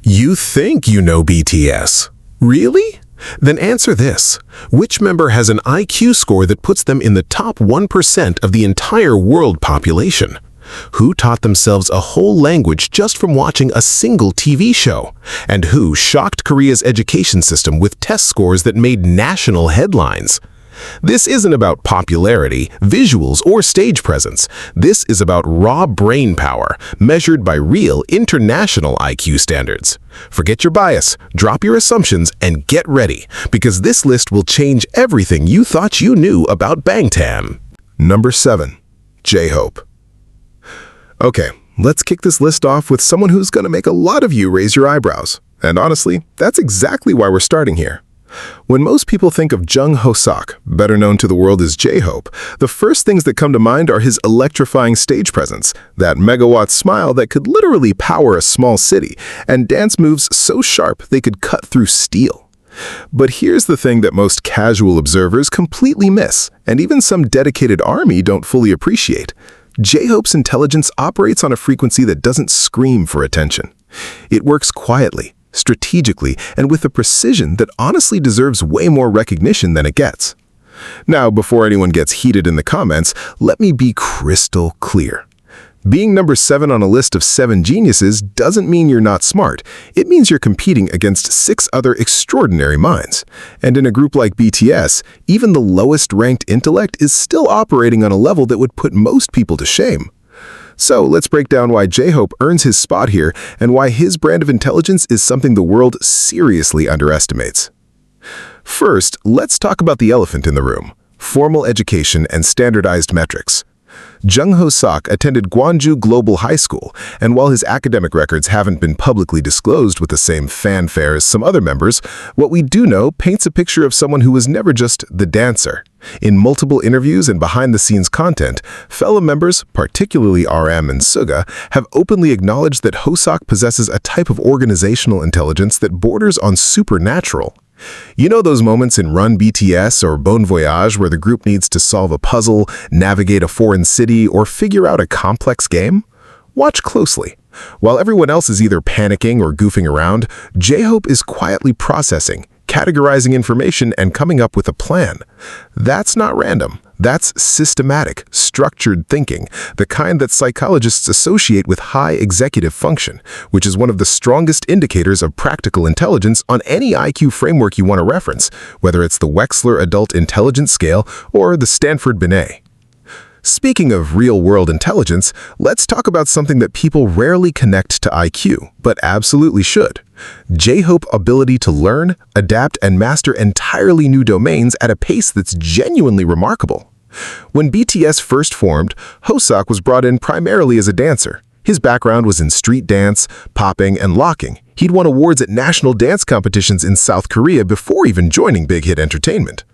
You think you know BTS. Really? Then answer this. Which member has an IQ score that puts them in the top 1% of the entire world population? Who taught themselves a whole language just from watching a single TV show? And who shocked Korea's education system with test scores that made national headlines? This isn't about popularity, visuals, or stage presence. This is about raw brain power, measured by real international IQ standards. Forget your bias, drop your assumptions, and get ready, because this list will change everything you thought you knew about Bangtan. Number 7. J-Hope. Okay, let's kick this list off with someone who's going to make a lot of you raise your eyebrows. And honestly, that's exactly why we're starting here. When most people think of Jungkook, better known to the world as J-Hope, the first things that come to mind are his electrifying stage presence, that megawatt smile that could literally power a small city, and dance moves so sharp they could cut through steel. But here's the thing that most casual observers completely miss, and even some dedicated ARMY don't fully appreciate. J-Hope's intelligence operates on a frequency that doesn't scream for attention. It works quietly, strategically, and with a precision that honestly deserves way more recognition than it gets. Now, before anyone gets heated in the comments, let me be crystal clear. Being number 7 on a list of 7 geniuses doesn't mean you're not smart. It means you're competing against 6 other extraordinary minds. And in a group like BTS, even the lowest-ranked intellect is still operating on a level that would put most people to shame. So let's break down why J-Hope earns his spot here and why his brand of intelligence is something the world seriously underestimates. First, let's talk about the elephant in the room: formal education and standardized metrics. Jungkook attended Gwangju Global High School, and while his academic records haven't been publicly disclosed with the same fanfare as some other members, what we do know paints a picture of someone who was never just the dancer. In multiple interviews and behind-the-scenes content, fellow members, particularly RM and Suga, have openly acknowledged that Hoseok possesses a type of organizational intelligence that borders on supernatural. You know those moments in Run BTS or Bon Voyage where the group needs to solve a puzzle, navigate a foreign city, or figure out a complex game? Watch closely. While everyone else is either panicking or goofing around, J-Hope is quietly processing, categorizing information, and coming up with a plan. That's not random. That's systematic, structured thinking, the kind that psychologists associate with high executive function, which is one of the strongest indicators of practical intelligence on any IQ framework you want to reference, whether it's the Wechsler Adult Intelligence Scale or the Stanford Binet. Speaking of real-world intelligence, let's talk about something that people rarely connect to IQ, but absolutely should: J-Hope's ability to learn, adapt, and master entirely new domains at a pace that's genuinely remarkable. When BTS first formed, Hoseok was brought in primarily as a dancer. His background was in street dance, popping, and locking. He'd won awards at national dance competitions in South Korea before even joining Big Hit Entertainment.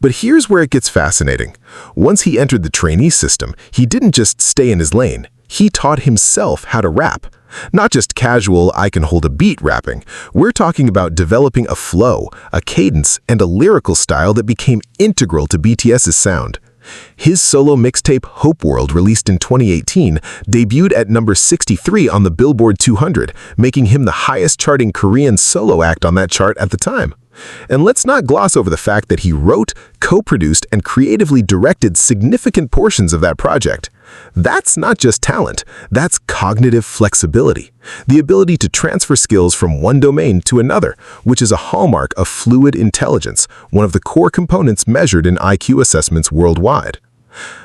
But here's where it gets fascinating. Once he entered the trainee system, he didn't just stay in his lane. He taught himself how to rap. Not just casual, I can hold a beat rapping. We're talking about developing a flow, a cadence, and a lyrical style that became integral to BTS's sound. His solo mixtape Hope World, released in 2018, debuted at number 63 on the Billboard 200, making him the highest-charting Korean solo act on that chart at the time. And let's not gloss over the fact that he wrote, co-produced, and creatively directed significant portions of that project. That's not just talent, that's cognitive flexibility, the ability to transfer skills from one domain to another, which is a hallmark of fluid intelligence, one of the core components measured in IQ assessments worldwide.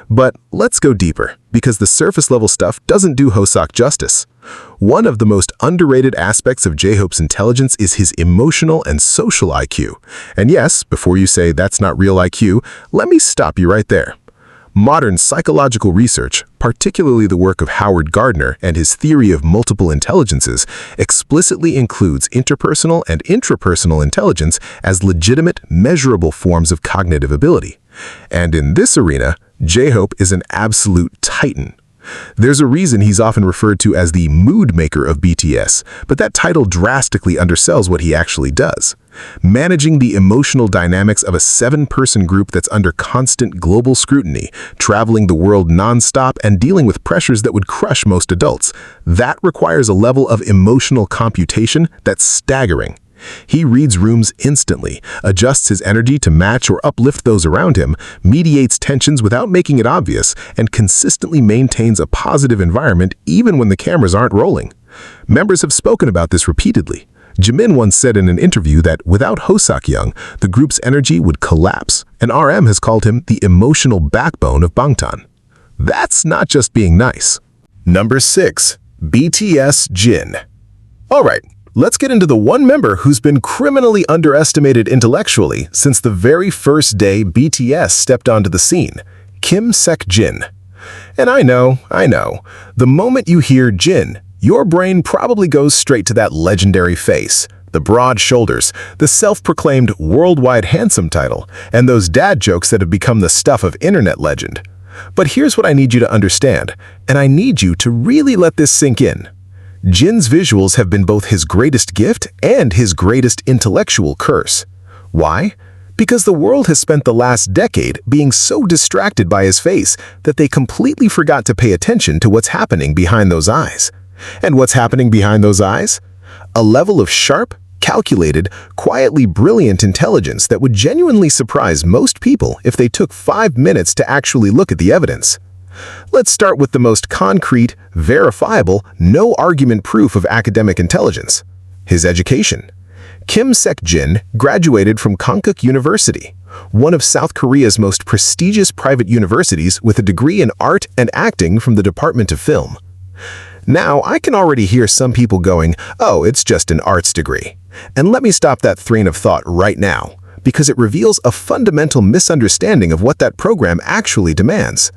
But let's go deeper, because the surface-level stuff doesn't do Hoseok justice. One of the most underrated aspects of J-Hope's intelligence is his emotional and social IQ. And yes, before you say that's not real IQ, let me stop you right there. Modern psychological research, particularly the work of Howard Gardner and his theory of multiple intelligences, explicitly includes interpersonal and intrapersonal intelligence as legitimate, measurable forms of cognitive ability. And in this arena, J-Hope is an absolute titan. There's a reason he's often referred to as the mood maker of BTS, but that title drastically undersells what he actually does. Managing the emotional dynamics of a 7-person group that's under constant global scrutiny, traveling the world non-stop and dealing with pressures that would crush most adults, that requires a level of emotional computation that's staggering. He reads rooms instantly, adjusts his energy to match or uplift those around him, mediates tensions without making it obvious, and consistently maintains a positive environment even when the cameras aren't rolling. Members have spoken about this repeatedly. Jimin once said in an interview that without Young, the group's energy would collapse, and RM has called him the emotional backbone of Bangtan. That's not just being nice. Number 6. BTS Jin. Alright, let's get into the one member who's been criminally underestimated intellectually since the very first day BTS stepped onto the scene, Kim Seok-jin. And I know, the moment you hear Jin, your brain probably goes straight to that legendary face, the broad shoulders, the self-proclaimed worldwide handsome title, and those dad jokes that have become the stuff of internet legend. But here's what I need you to understand, and I need you to really let this sink in. Jin's visuals have been both his greatest gift and his greatest intellectual curse. Why? Because the world has spent the last decade being so distracted by his face that they completely forgot to pay attention to what's happening behind those eyes. And what's happening behind those eyes? A level of sharp, calculated, quietly brilliant intelligence that would genuinely surprise most people if they took 5 minutes to actually look at the evidence. Let's start with the most concrete, verifiable, no-argument proof of academic intelligence: his education. Kim Seok-jin graduated from Konkuk University, one of South Korea's most prestigious private universities, with a degree in art and acting from the Department of Film. Now, I can already hear some people going, "Oh, it's just an arts degree." And let me stop that train of thought right now, because it reveals a fundamental misunderstanding of what that program actually demands.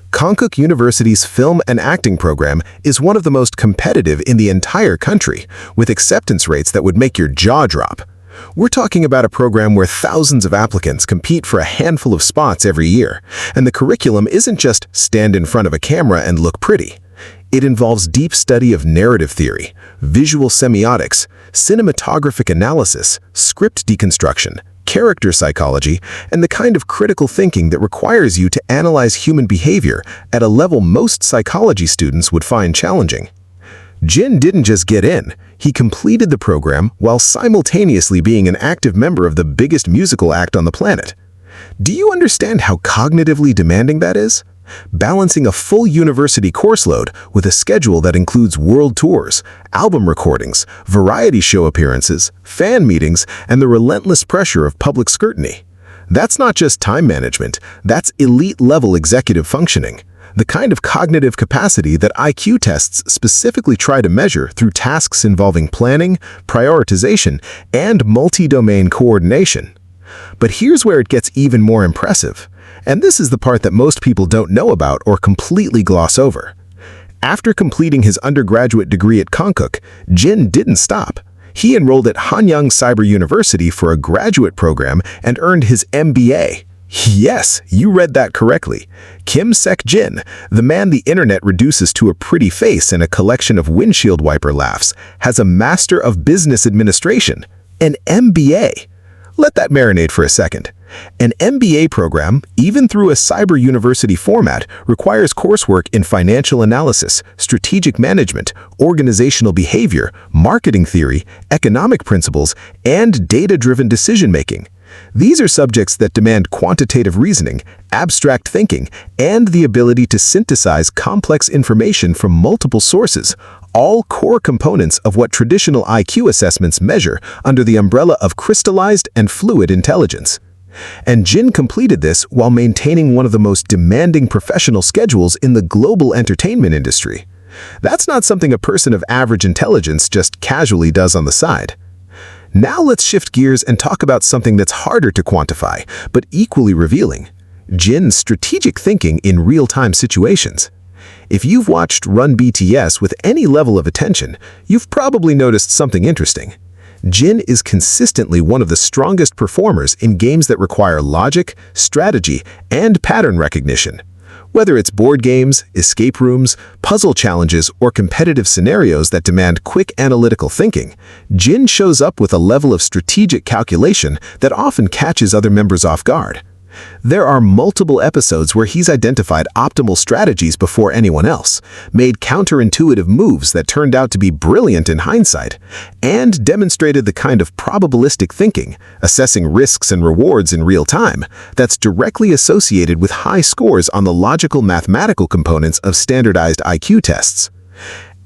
Konkuk University's film and acting program is one of the most competitive in the entire country, with acceptance rates that would make your jaw drop. We're talking about a program where thousands of applicants compete for a handful of spots every year, and the curriculum isn't just stand in front of a camera and look pretty. It involves deep study of narrative theory, visual semiotics, cinematographic analysis, script deconstruction, character psychology, and the kind of critical thinking that requires you to analyze human behavior at a level most psychology students would find challenging. Jin didn't just get in, he completed the program while simultaneously being an active member of the biggest musical act on the planet. Do you understand how cognitively demanding that is? Balancing a full university course load with a schedule that includes world tours, album recordings, variety show appearances, fan meetings, and the relentless pressure of public scrutiny. That's not just time management, that's elite-level executive functioning, the kind of cognitive capacity that IQ tests specifically try to measure through tasks involving planning, prioritization, and multi-domain coordination. But here's where it gets even more impressive. And this is the part that most people don't know about or completely gloss over. After completing his undergraduate degree at Konkuk, Jin didn't stop. He enrolled at Hanyang Cyber University for a graduate program and earned his MBA. Yes, you read that correctly. Kim Seok-jin, the man the internet reduces to a pretty face and a collection of windshield wiper laughs, has a Master of Business Administration, an MBA. Let that marinate for a second. An MBA program, even through a cyber university format, requires coursework in financial analysis, strategic management, organizational behavior, marketing theory, economic principles, and data-driven decision-making. These are subjects that demand quantitative reasoning, abstract thinking, and the ability to synthesize complex information from multiple sources, all core components of what traditional IQ assessments measure under the umbrella of crystallized and fluid intelligence. And Jin completed this while maintaining one of the most demanding professional schedules in the global entertainment industry. That's not something a person of average intelligence just casually does on the side. Now let's shift gears and talk about something that's harder to quantify, but equally revealing: Jin's strategic thinking in real-time situations. If you've watched Run BTS with any level of attention, you've probably noticed something interesting. Jin is consistently one of the strongest performers in games that require logic, strategy, and pattern recognition. Whether it's board games, escape rooms, puzzle challenges, or competitive scenarios that demand quick analytical thinking, Jin shows up with a level of strategic calculation that often catches other members off guard. There are multiple episodes where he's identified optimal strategies before anyone else, made counterintuitive moves that turned out to be brilliant in hindsight, and demonstrated the kind of probabilistic thinking, assessing risks and rewards in real time, that's directly associated with high scores on the logical mathematical components of standardized IQ tests.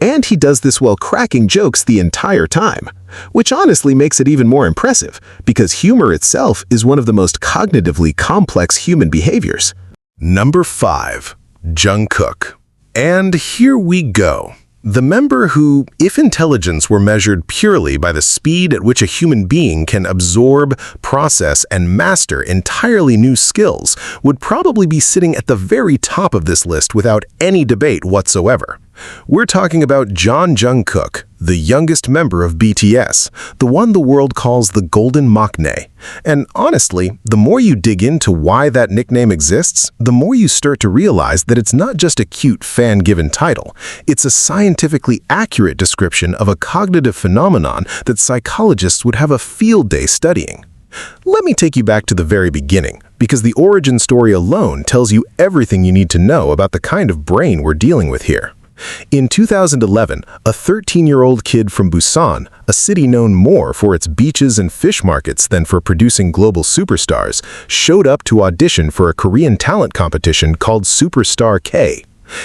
And he does this while cracking jokes the entire time, which honestly makes it even more impressive, because humor itself is one of the most cognitively complex human behaviors. Number 5. Jungkook. And here we go. The member who, if intelligence were measured purely by the speed at which a human being can absorb, process, and master entirely new skills, would probably be sitting at the very top of this list without any debate whatsoever. We're talking about Jungkook, the youngest member of BTS, the one the world calls the Golden Maknae. And honestly, the more you dig into why that nickname exists, the more you start to realize that it's not just a cute fan-given title. It's a scientifically accurate description of a cognitive phenomenon that psychologists would have a field day studying. Let me take you back to the very beginning, because the origin story alone tells you everything you need to know about the kind of brain we're dealing with here. In 2011, a 13-year-old kid from Busan, a city known more for its beaches and fish markets than for producing global superstars, showed up to audition for a Korean talent competition called Superstar K.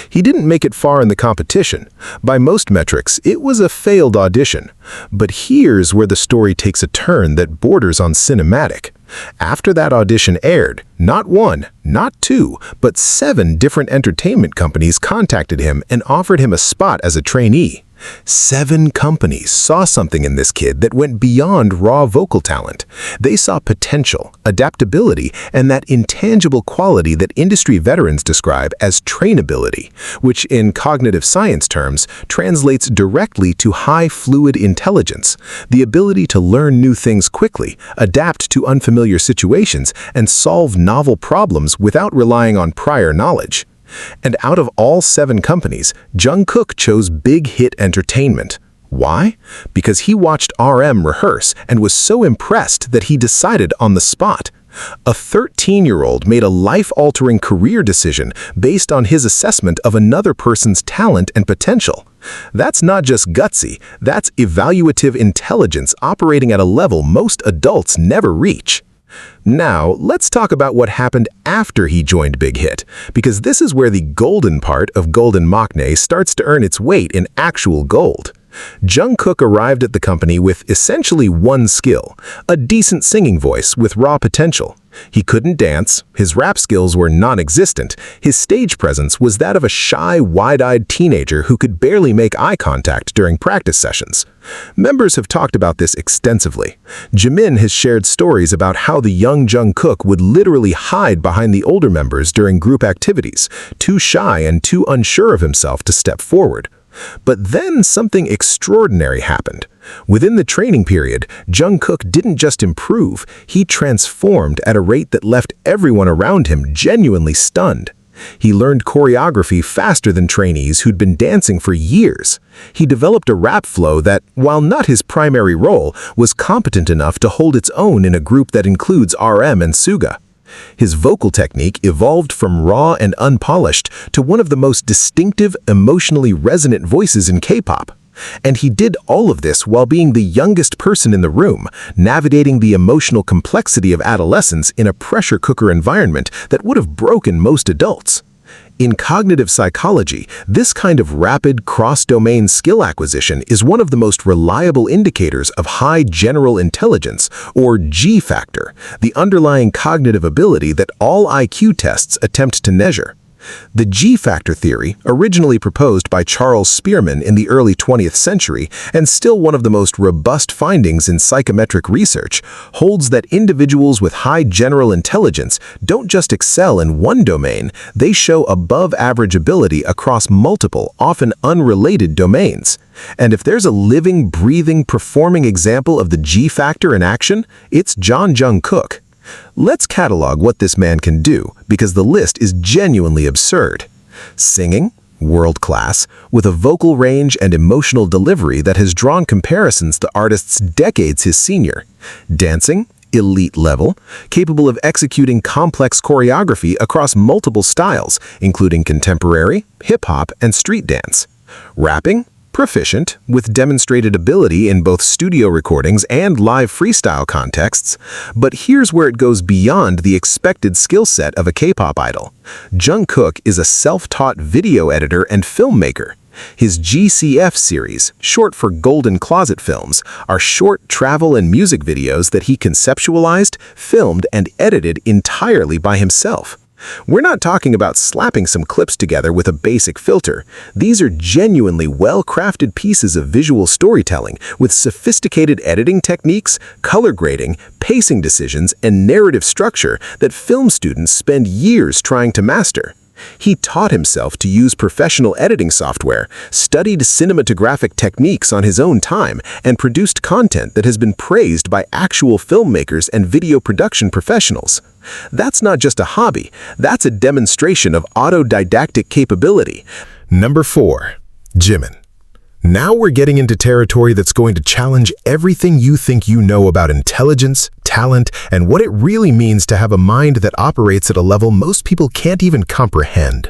He didn't make it far in the competition. By most metrics, it was a failed audition. But here's where the story takes a turn that borders on cinematic. After that audition aired, not one, not two, but 7 different entertainment companies contacted him and offered him a spot as a trainee. 7 companies saw something in this kid that went beyond raw vocal talent. They saw potential, adaptability, and that intangible quality that industry veterans describe as trainability, which in cognitive science terms translates directly to high fluid intelligence, the ability to learn new things quickly, adapt to unfamiliar situations, and solve novel problems without relying on prior knowledge. And out of all 7 companies, Jungkook chose Big Hit Entertainment. Why? Because he watched RM rehearse and was so impressed that he decided on the spot. A 13-year-old made a life-altering career decision based on his assessment of another person's talent and potential. That's not just gutsy, that's evaluative intelligence operating at a level most adults never reach. Now, let's talk about what happened after he joined Big Hit, because this is where the golden part of Golden Maknae starts to earn its weight in actual gold. Jungkook arrived at the company with essentially one skill, a decent singing voice with raw potential. He couldn't dance, his rap skills were non-existent, his stage presence was that of a shy, wide-eyed teenager who could barely make eye contact during practice sessions. Members have talked about this extensively. Jimin has shared stories about how the young Jungkook would literally hide behind the older members during group activities, too shy and too unsure of himself to step forward. But then something extraordinary happened. Within the training period, Jungkook didn't just improve, he transformed at a rate that left everyone around him genuinely stunned. He learned choreography faster than trainees who'd been dancing for years. He developed a rap flow that, while not his primary role, was competent enough to hold its own in a group that includes RM and Suga. His vocal technique evolved from raw and unpolished to one of the most distinctive, emotionally resonant voices in K-pop. And he did all of this while being the youngest person in the room, navigating the emotional complexity of adolescence in a pressure cooker environment that would have broken most adults. In cognitive psychology, this kind of rapid cross-domain skill acquisition is one of the most reliable indicators of high general intelligence, or G factor, the underlying cognitive ability that all IQ tests attempt to measure. The G-factor theory, originally proposed by Charles Spearman in the early 20th century and still one of the most robust findings in psychometric research, holds that individuals with high general intelligence don't just excel in one domain, they show above-average ability across multiple, often unrelated domains. And if there's a living, breathing, performing example of the G-factor in action, it's Jungkook. Let's catalog what this man can do, because the list is genuinely absurd. Singing, world class, with a vocal range and emotional delivery that has drawn comparisons to artists decades his senior. Dancing, elite level, capable of executing complex choreography across multiple styles, including contemporary, hip-hop, and street dance. Rapping, proficient, with demonstrated ability in both studio recordings and live freestyle contexts. But here's where it goes beyond the expected skill set of a K-pop idol. Jungkook is a self-taught video editor and filmmaker. His GCF series, short for Golden Closet Films, are short travel and music videos that he conceptualized, filmed, and edited entirely by himself. We're not talking about slapping some clips together with a basic filter. These are genuinely well-crafted pieces of visual storytelling with sophisticated editing techniques, color grading, pacing decisions, and narrative structure that film students spend years trying to master. He taught himself to use professional editing software, studied cinematographic techniques on his own time, and produced content that has been praised by actual filmmakers and video production professionals. That's not just a hobby, that's a demonstration of autodidactic capability. Number 4. Jimin. Now we're getting into territory that's going to challenge everything you think you know about intelligence, talent, and what it really means to have a mind that operates at a level most people can't even comprehend.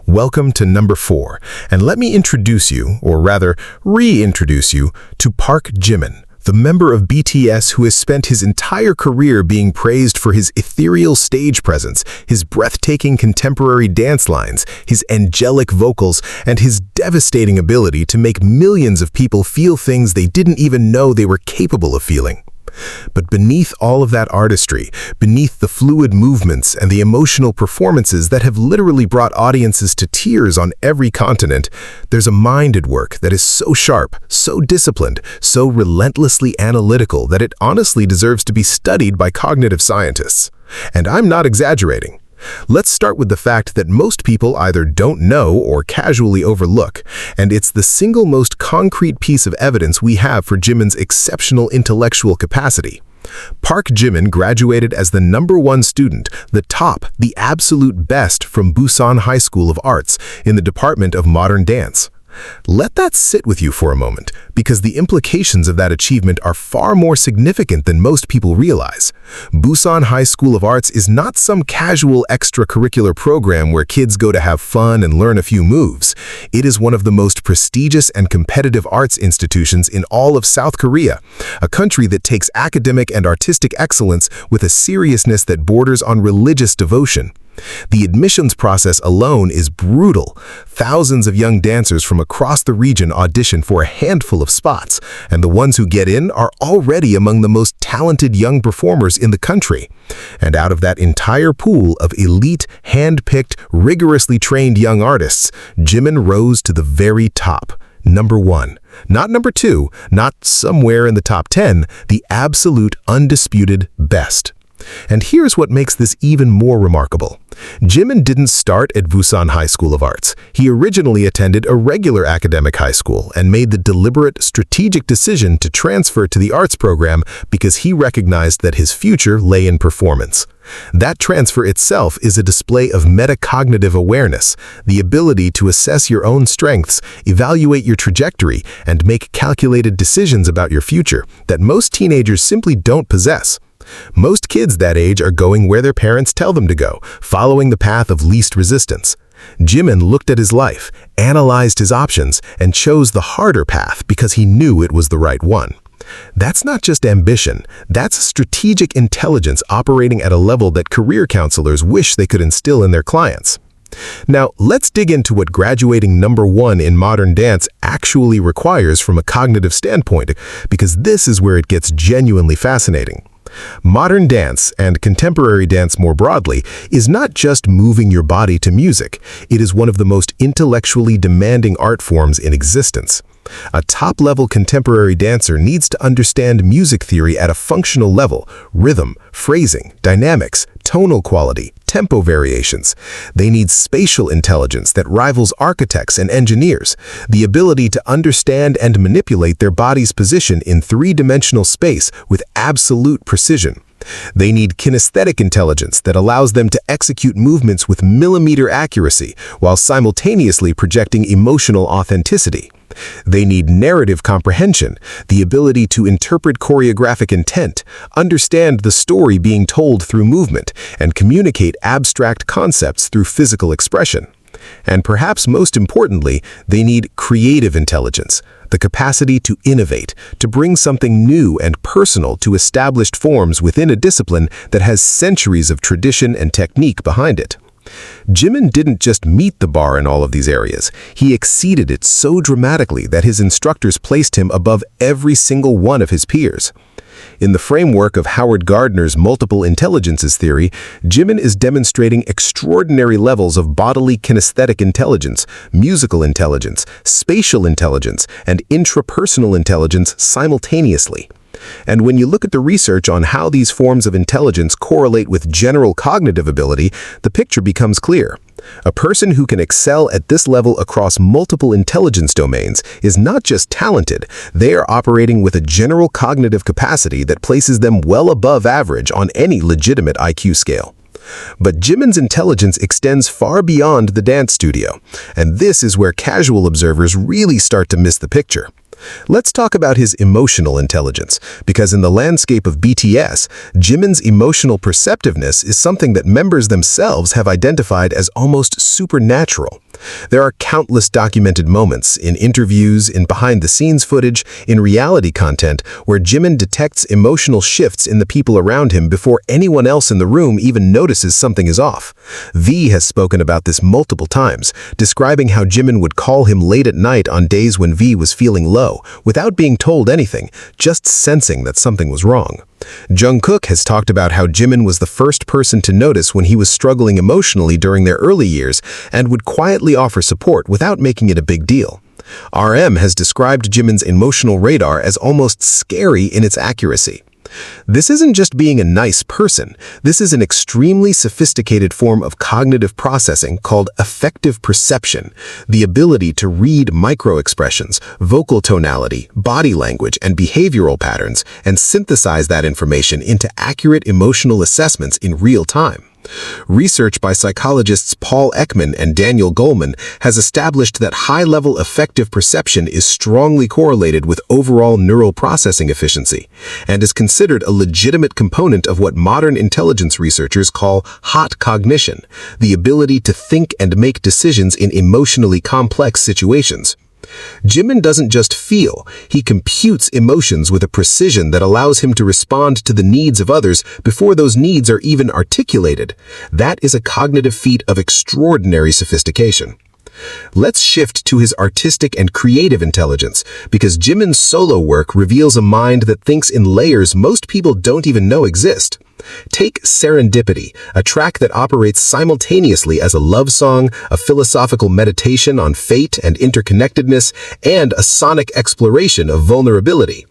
Welcome to number 4, and let me introduce you, or rather, reintroduce you, to Park Jimin, the member of BTS who has spent his entire career being praised for his ethereal stage presence, his breathtaking contemporary dance lines, his angelic vocals, and his devastating ability to make millions of people feel things they didn't even know they were capable of feeling. But beneath all of that artistry, beneath the fluid movements and the emotional performances that have literally brought audiences to tears on every continent, there's a mind at work that is so sharp, so disciplined, so relentlessly analytical that it honestly deserves to be studied by cognitive scientists. And I'm not exaggerating. Let's start with the fact that most people either don't know or casually overlook, and it's the single most concrete piece of evidence we have for Jimin's exceptional intellectual capacity. Park Jimin graduated as the #1 student, the top, the absolute best from Busan High School of Arts in the Department of Modern Dance. Let that sit with you for a moment, because the implications of that achievement are far more significant than most people realize. Busan High School of Arts is not some casual extracurricular program where kids go to have fun and learn a few moves. It is one of the most prestigious and competitive arts institutions in all of South Korea, a country that takes academic and artistic excellence with a seriousness that borders on religious devotion. The admissions process alone is brutal. Thousands of young dancers from across the region audition for a handful of spots, and the ones who get in are already among the most talented young performers in the country. And out of that entire pool of elite, hand-picked, rigorously trained young artists, Jimin rose to the very top. #1. Not #2, not somewhere in the top 10, the absolute undisputed best. And here's what makes this even more remarkable. Jimin didn't start at Busan High School of Arts. He originally attended a regular academic high school and made the deliberate, strategic decision to transfer to the arts program because he recognized that his future lay in performance. That transfer itself is a display of metacognitive awareness, the ability to assess your own strengths, evaluate your trajectory, and make calculated decisions about your future that most teenagers simply don't possess. Most kids that age are going where their parents tell them to go, following the path of least resistance. Jimin looked at his life, analyzed his options, and chose the harder path because he knew it was the right one. That's not just ambition, that's strategic intelligence operating at a level that career counselors wish they could instill in their clients. Now, let's dig into what graduating #1 in modern dance actually requires from a cognitive standpoint, because this is where it gets genuinely fascinating. Modern dance, and contemporary dance more broadly, is not just moving your body to music. It is one of the most intellectually demanding art forms in existence. A top-level contemporary dancer needs to understand music theory at a functional level: rhythm, phrasing, dynamics, tonal quality, tempo variations. They need spatial intelligence that rivals architects and engineers, the ability to understand and manipulate their body's position in three-dimensional space with absolute precision. They need kinesthetic intelligence that allows them to execute movements with millimeter accuracy while simultaneously projecting emotional authenticity. They need narrative comprehension, the ability to interpret choreographic intent, understand the story being told through movement, and communicate abstract concepts through physical expression. And perhaps most importantly, they need creative intelligence, the capacity to innovate, to bring something new and personal to established forms within a discipline that has centuries of tradition and technique behind it. Jimin didn't just meet the bar in all of these areas, he exceeded it so dramatically that his instructors placed him above every single one of his peers. In the framework of Howard Gardner's multiple intelligences theory, Jimin is demonstrating extraordinary levels of bodily kinesthetic intelligence, musical intelligence, spatial intelligence, and intrapersonal intelligence simultaneously. And when you look at the research on how these forms of intelligence correlate with general cognitive ability, the picture becomes clear. A person who can excel at this level across multiple intelligence domains is not just talented, they are operating with a general cognitive capacity that places them well above average on any legitimate IQ scale. But Jimin's intelligence extends far beyond the dance studio, and this is where casual observers really start to miss the picture. Let's talk about his emotional intelligence, because in the landscape of BTS, Jimin's emotional perceptiveness is something that members themselves have identified as almost supernatural. There are countless documented moments in interviews, in behind-the-scenes footage, in reality content, where Jimin detects emotional shifts in the people around him before anyone else in the room even notices something is off. V has spoken about this multiple times, describing how Jimin would call him late at night on days when V was feeling low, without being told anything, just sensing that something was wrong. Jungkook has talked about how Jimin was the first person to notice when he was struggling emotionally during their early years and would quietly offer support without making it a big deal. RM has described Jimin's emotional radar as almost scary in its accuracy. This isn't just being a nice person, this is an extremely sophisticated form of cognitive processing called affective perception, the ability to read microexpressions, vocal tonality, body language, and behavioral patterns, and synthesize that information into accurate emotional assessments in real time. Research by psychologists Paul Ekman and Daniel Goleman has established that high-level affective perception is strongly correlated with overall neural processing efficiency and is considered a legitimate component of what modern intelligence researchers call hot cognition, the ability to think and make decisions in emotionally complex situations. Jimin doesn't just feel, he computes emotions with a precision that allows him to respond to the needs of others before those needs are even articulated. That is a cognitive feat of extraordinary sophistication. Let's shift to his artistic and creative intelligence, because Jimin's solo work reveals a mind that thinks in layers most people don't even know exist. Take Serendipity, a track that operates simultaneously as a love song, a philosophical meditation on fate and interconnectedness, and a sonic exploration of vulnerability.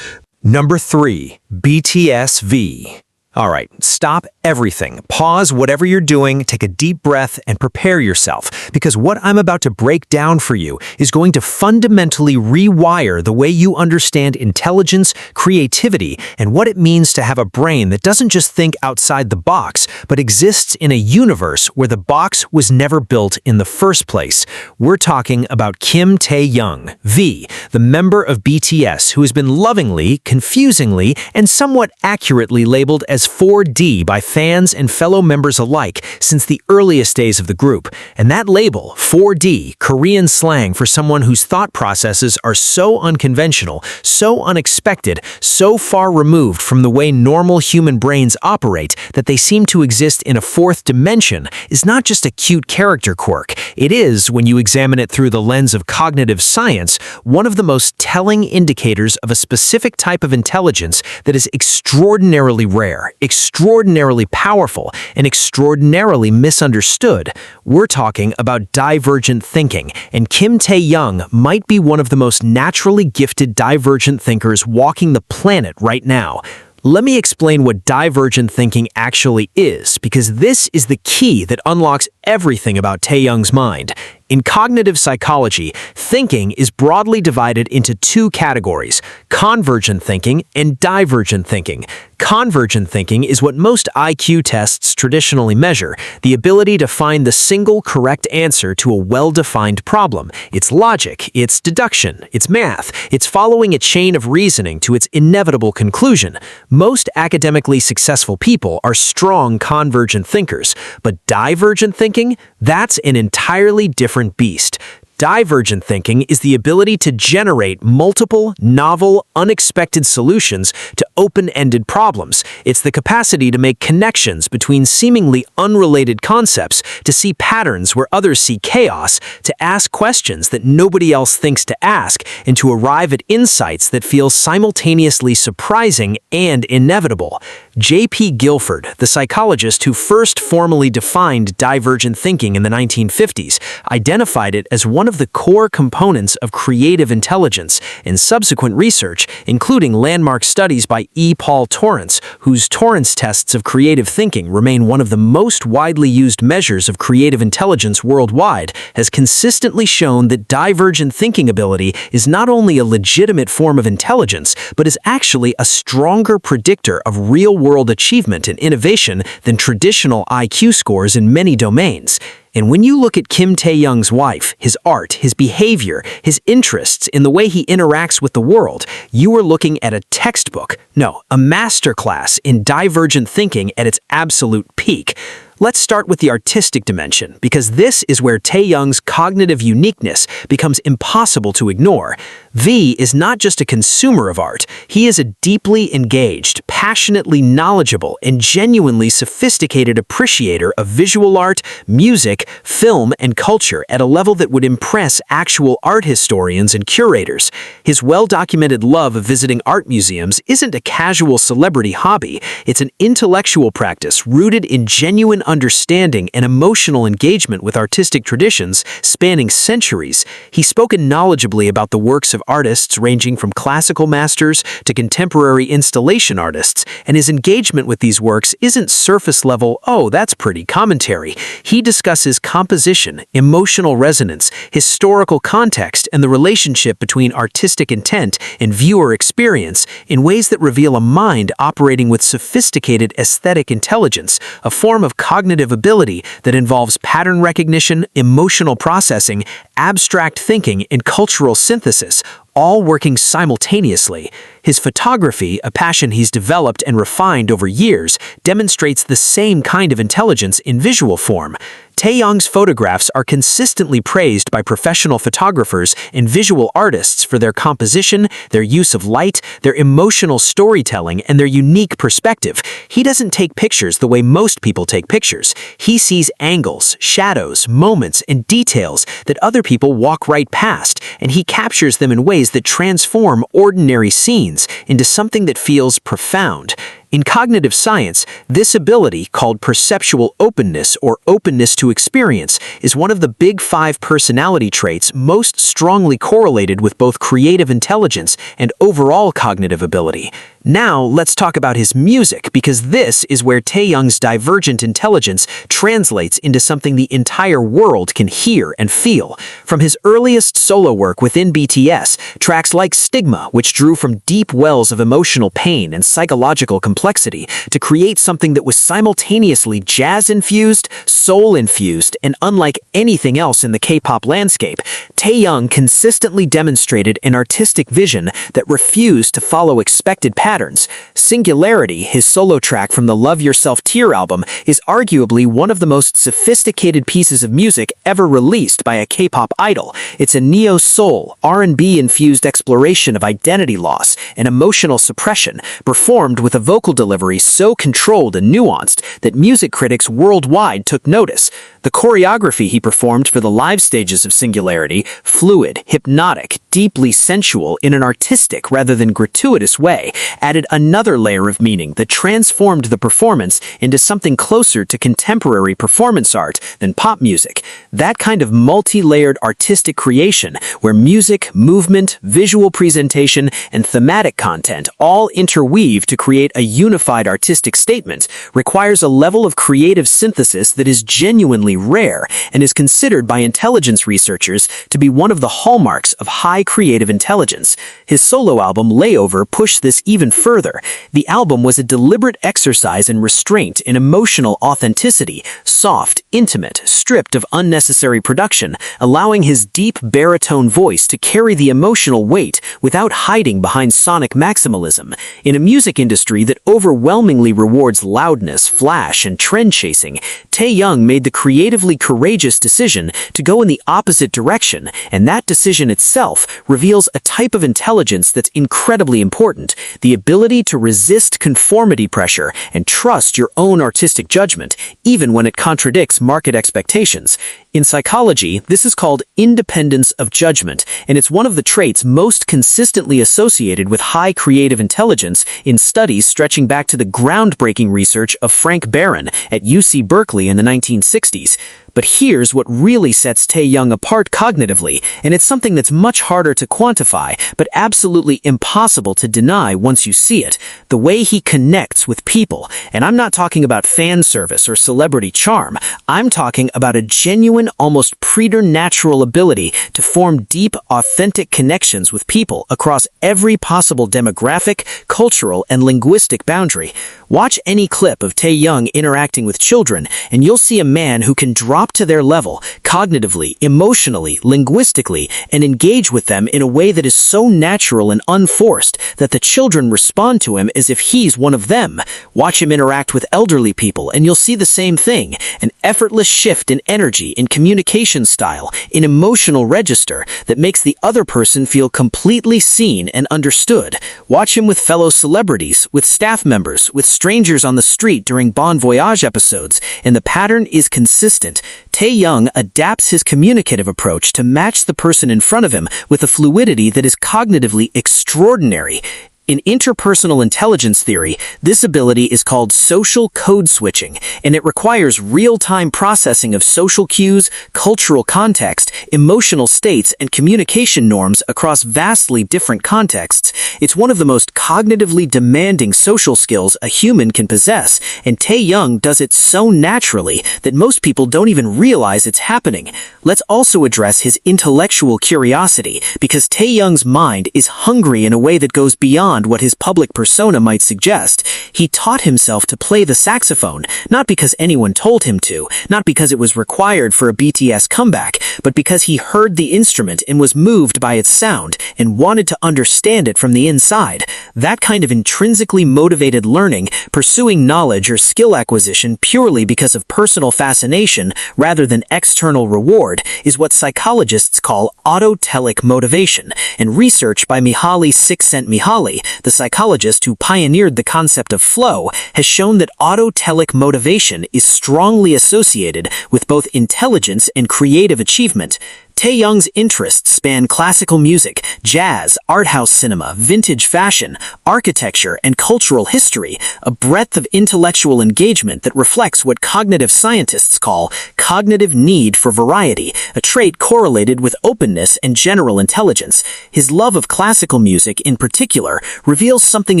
Number 3, BTS V. All right, stop everything. Pause whatever you're doing, take a deep breath, and prepare yourself, because what I'm about to break down for you is going to fundamentally rewire the way you understand intelligence, creativity, and what it means to have a brain that doesn't just think outside the box, but exists in a universe where the box was never built in the first place. We're talking about Kim Taehyung, V, the member of BTS who has been lovingly, confusingly, and somewhat accurately labeled as 4D by fans and fellow members alike since the earliest days of the group. And that label, 4D, Korean slang for someone whose thought processes are so unconventional, so unexpected, so far removed from the way normal human brains operate that they seem to exist in a fourth dimension, is not just a cute character quirk. It is, when you examine it through the lens of cognitive science, one of the most telling indicators of a specific type of intelligence that is extraordinarily rare, extraordinarily powerful, and extraordinarily misunderstood. We're talking about divergent thinking, and Kim Taehyung might be one of the most naturally gifted divergent thinkers walking the planet right now. Let me explain what divergent thinking actually is, because this is the key that unlocks everything about Taehyung's mind. In cognitive psychology, thinking is broadly divided into two categories: convergent thinking and divergent thinking. Convergent thinking is what most IQ tests traditionally measure, the ability to find the single correct answer to a well-defined problem. It's logic, it's deduction, it's math, it's following a chain of reasoning to its inevitable conclusion. Most academically successful people are strong convergent thinkers, but divergent thinking, that's an entirely different beast. Divergent thinking is the ability to generate multiple, novel, unexpected solutions to open-ended problems. It's the capacity to make connections between seemingly unrelated concepts, to see patterns where others see chaos, to ask questions that nobody else thinks to ask, and to arrive at insights that feel simultaneously surprising and inevitable. J.P. Guilford, the psychologist who first formally defined divergent thinking in the 1950s, identified it as one of the core components of creative intelligence. In subsequent research, including landmark studies by E. Paul Torrance, whose Torrance tests of creative thinking remain one of the most widely used measures of creative intelligence worldwide, has consistently shown that divergent thinking ability is not only a legitimate form of intelligence, but is actually a stronger predictor of real-world achievement and innovation than traditional IQ scores in many domains. And when you look at Kim Taehyung's wife, his art, his behavior, his interests in the way he interacts with the world, you are looking at a textbook, no, a masterclass in divergent thinking at its absolute peak. Let's start with the artistic dimension, because this is where Taehyung's cognitive uniqueness becomes impossible to ignore. V is not just a consumer of art, he is a deeply engaged, passionately knowledgeable, and genuinely sophisticated appreciator of visual art, music, film, and culture at a level that would impress actual art historians and curators. His well-documented love of visiting art museums isn't a casual celebrity hobby, it's an intellectual practice rooted in genuine understanding and emotional engagement with artistic traditions spanning centuries. He's spoken knowledgeably about the works of artists ranging from classical masters to contemporary installation artists, and his engagement with these works isn't surface-level, "oh, that's pretty" commentary. He discusses composition, emotional resonance, historical context, and the relationship between artistic intent and viewer experience in ways that reveal a mind operating with sophisticated aesthetic intelligence, a form of cognitive ability that involves pattern recognition, emotional processing, abstract thinking, and cultural synthesis, all working simultaneously. His photography, a passion he's developed and refined over years, demonstrates the same kind of intelligence in visual form. Taehyung's photographs are consistently praised by professional photographers and visual artists for their composition, their use of light, their emotional storytelling, and their unique perspective. He doesn't take pictures the way most people take pictures. He sees angles, shadows, moments, and details that other people walk right past, and he captures them in ways that transform ordinary scenes into something that feels profound. In cognitive science, this ability, called perceptual openness or openness to experience, is one of the big 5 personality traits most strongly correlated with both creative intelligence and overall cognitive ability. Now, let's talk about his music, because this is where Taehyung's divergent intelligence translates into something the entire world can hear and feel. From his earliest solo work within BTS, tracks like Stigma, which drew from deep wells of emotional pain and psychological complexity, to create something that was simultaneously jazz-infused, soul-infused, and unlike anything else in the K-pop landscape, Taehyung consistently demonstrated an artistic vision that refused to follow expected patterns. Singularity, his solo track from the Love Yourself Tear album, is arguably one of the most sophisticated pieces of music ever released by a K-pop idol. It's a neo-soul, R&B-infused exploration of identity loss and emotional suppression, performed with a vocal delivery so controlled and nuanced that music critics worldwide took notice. The choreography he performed for the live stages of Singularity, fluid, hypnotic, deeply sensual in an artistic rather than gratuitous way, added another layer of meaning that transformed the performance into something closer to contemporary performance art than pop music. That kind of multi-layered artistic creation, where music, movement, visual presentation, and thematic content all interweave to create a unified artistic statement requires a level of creative synthesis that is genuinely rare and is considered by intelligence researchers to be one of the hallmarks of high creative intelligence. His solo album, Layover, pushed this even further. The album was a deliberate exercise in restraint and emotional authenticity, soft, intimate, stripped of unnecessary production, allowing his deep baritone voice to carry the emotional weight without hiding behind sonic maximalism. In a music industry that overwhelmingly rewards loudness, flash, and trend-chasing, Taehyung made the creatively courageous decision to go in the opposite direction, and that decision itself reveals a type of intelligence that's incredibly important: the ability to resist conformity pressure and trust your own artistic judgment, even when it contradicts market expectations. In psychology, this is called independence of judgment, and it's one of the traits most consistently associated with high creative intelligence in studies stretching back to the groundbreaking research of Frank Barron at UC Berkeley in the 1960s. But here's what really sets Taehyung apart cognitively, and it's something that's much harder to quantify, but absolutely impossible to deny once you see it: the way he connects with people. And I'm not talking about fan service or celebrity charm. I'm talking about a genuine, almost preternatural ability to form deep, authentic connections with people across every possible demographic, cultural, and linguistic boundary. Watch any clip of Taehyung interacting with children, and you'll see a man who can drop to their level, cognitively, emotionally, linguistically, and engage with them in a way that is so natural and unforced that the children respond to him as if he's one of them. Watch him interact with elderly people, and you'll see the same thing: an effortless shift in energy, in communication style, in emotional register that makes the other person feel completely seen and understood. Watch him with fellow celebrities, with staff members, with strangers on the street during Bon Voyage episodes, and the pattern is consistent. Taehyung adapts his communicative approach to match the person in front of him with a fluidity that is cognitively extraordinary. In interpersonal intelligence theory, this ability is called social code switching, and it requires real-time processing of social cues, cultural context, emotional states, and communication norms across vastly different contexts. It's one of the most cognitively demanding social skills a human can possess, and Taehyung does it so naturally that most people don't even realize it's happening. Let's also address his intellectual curiosity, because Taehyung's mind is hungry in a way that goes beyond what his public persona might suggest. He taught himself to play the saxophone, not because anyone told him to, not because it was required for a BTS comeback, but because he heard the instrument and was moved by its sound and wanted to understand it from the inside. That kind of intrinsically motivated learning, pursuing knowledge or skill acquisition purely because of personal fascination rather than external reward, is what psychologists call autotelic motivation, and research by Mihaly Csikszentmihalyi, the psychologist who pioneered the concept of flow, has shown that autotelic motivation is strongly associated with both intelligence and creative achievement. Taehyung's interests span classical music, jazz, art house cinema, vintage fashion, architecture, and cultural history, a breadth of intellectual engagement that reflects what cognitive scientists call cognitive need for variety, a trait correlated with openness and general intelligence. His love of classical music, in particular, reveals something